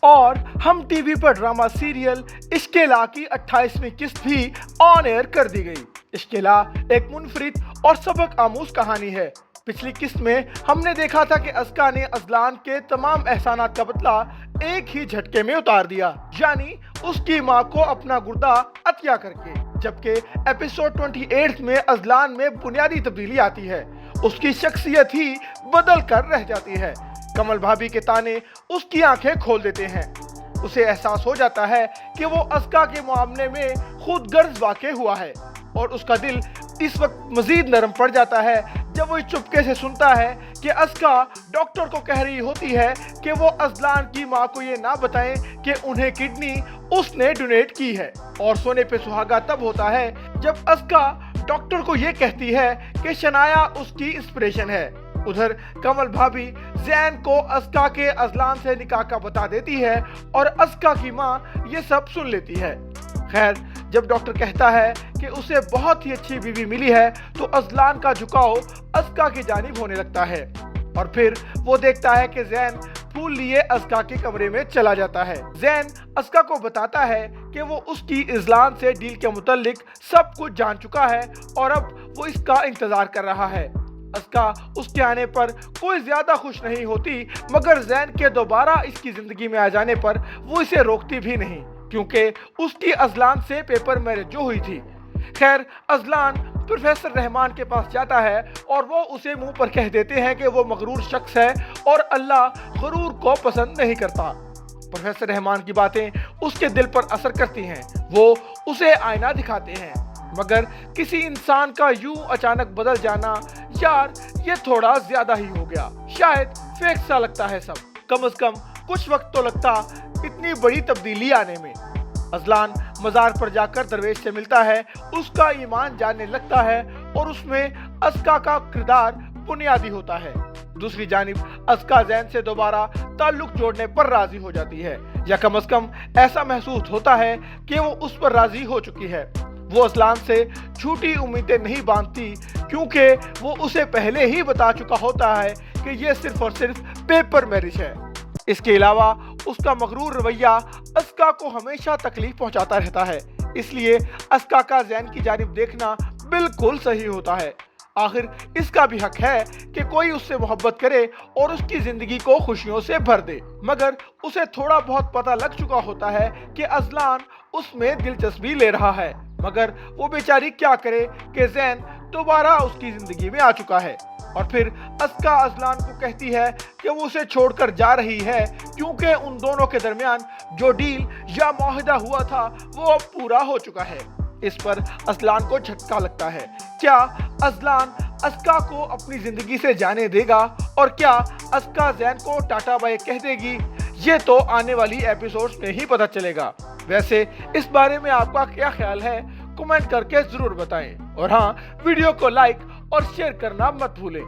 اور ہم T V پر drama serial اشکیلا کی 28ویں قسط بھی آن ایئر کر دی گئی۔ اشکیلا ایک منفرد اور سبق آموز کہانی ہے۔ پچھلی قسط میں ہم نے دیکھا تھا کہ ازکا نے ازلان کے تمام احسانات کا بدلہ ایک ہی جھٹکے میں اتار دیا، یعنی اس کی ماں کو اپنا گردہ عطیہ کر کے، جبکہ ایپیسوڈ 28 میں ازلان میں بنیادی تبدیلی آتی ہے۔ اس کی شخصیت ہی بدل کر رہ جاتی ہے۔ کمل بھابھی کے تانے اس کی آنکھیں کھول دیتے ہیں۔ اسے احساس ہو جاتا ہے کہ وہ ازکا کے معاملے میں خود غرض واقع ہوا ہے، اور اس کا دل اس وقت مزید نرم پڑ جاتا ہے جب وہ چپکے سے سنتا ہے کہ ازکا ڈاکٹر کو کہہ رہی ہوتی ہے کہ وہ ازلان کی ماں کو یہ نہ بتائیں کہ انہیں کڈنی اس نے ڈونیٹ کی ہے۔ اور سونے پہ سہاگا تب ہوتا ہے جب ازکا ڈاکٹر کو یہ کہتی ہے کہ شنایا اس کی انسپریشن ہے۔ ادھر کمل بھابھی زین کو ازکا کے ازلان سے نکاح کا بتا دیتی ہے، اور ازکا کی ماں یہ سب سن لیتی ہے۔ خیر، جب ڈاکٹر کہتا ہے کہ اسے بہت ہی اچھی بیوی ملی ہے تو ازلان کا جھکاؤ ازکا کی جانب ہونے لگتا ہے، اور پھر وہ دیکھتا ہے کہ زین پھول لیے ازکا کے کمرے میں چلا جاتا ہے۔ زین ازکا کو بتاتا ہے کہ وہ اس کی ازلان سے ڈیل کے متعلق سب کچھ جان چکا ہے، اور اب وہ اس کا انتظار کر رہا ہے۔ ازکا اس کے آنے پر کوئی زیادہ خوش نہیں ہوتی، مگر زین کے دوبارہ اس کی زندگی میں آ جانے پر وہ اسے روکتی بھی نہیں، کیونکہ اس کی ازلان سے پیپر میرج جو ہوئی تھی۔ خیر، ازلان پروفیسر رحمان کے پاس جاتا ہے، اور وہ اسے منہ پر کہہ دیتے ہیں کہ وہ مغرور شخص ہے اور اللہ غرور کو پسند نہیں کرتا۔ پروفیسر رحمان کی باتیں اس کے دل پر اثر کرتی ہیں۔ وہ اسے آئینہ دکھاتے ہیں، مگر کسی انسان کا یوں اچانک بدل جانا، یار یہ تھوڑا زیادہ ہی ہو گیا۔ شاید فیک سا لگتا ہے سب، کم از کم کچھ وقت تو لگتا اتنی بڑی تبدیلی آنے میں۔ ازلان مزار پر جا کر درویش سے ملتا ہے، اس کا ایمان جاننے لگتا ہے، اور اس میں ازکا کا کردار بنیادی ہوتا ہے۔ دوسری جانب ازکا زین سے دوبارہ تعلق جوڑنے پر راضی ہو جاتی ہے، یا کم از کم ایسا محسوس ہوتا ہے کہ وہ اس پر راضی ہو چکی ہے۔ وہ ازلان سے جھوٹی امیدیں نہیں باندھتی، کیونکہ وہ اسے پہلے ہی بتا چکا ہوتا ہے کہ یہ صرف اور صرف پیپر میرج ہے۔ اس کے علاوہ اس کا مغرور رویہ ازکا کو ہمیشہ تکلیف پہنچاتا رہتا ہے، اس لیے ازکا کا زین کی جانب دیکھنا بالکل صحیح ہوتا ہے۔ آخر اس کا بھی حق ہے کہ کوئی اس سے محبت کرے اور اس کی زندگی کو خوشیوں سے بھر دے، مگر اسے تھوڑا بہت پتہ لگ چکا ہوتا ہے کہ ازلان اس میں دلچسپی لے رہا ہے، مگر وہ بیچاری کیا کرے کہ زین دوبارہ اس کی زندگی میں آ چکا ہے۔ اور پھر ازکا ازلان کو کہتی ہے کہ وہ اسے چھوڑ کر جا رہی ہے، کیونکہ ان دونوں کے درمیان جو ڈیل یا معاہدہ ہوا تھا وہ اب پورا ہو چکا ہے۔ اس پر ازلان کو جھٹکا لگتا ہے۔ کیا ازلان ازکا کو اپنی زندگی سے جانے دے گا، اور کیا ازکا زین کو ٹاٹا بائے کہہ دے گی؟ یہ تو آنے والی ایپیسوڈز میں ہی پتہ چلے گا۔ ویسے اس بارے میں آپ کا کیا خیال ہے؟ کمنٹ کر کے ضرور بتائیں، اور ہاں، ویڈیو کو لائک اور شیئر کرنا مت بھولیں۔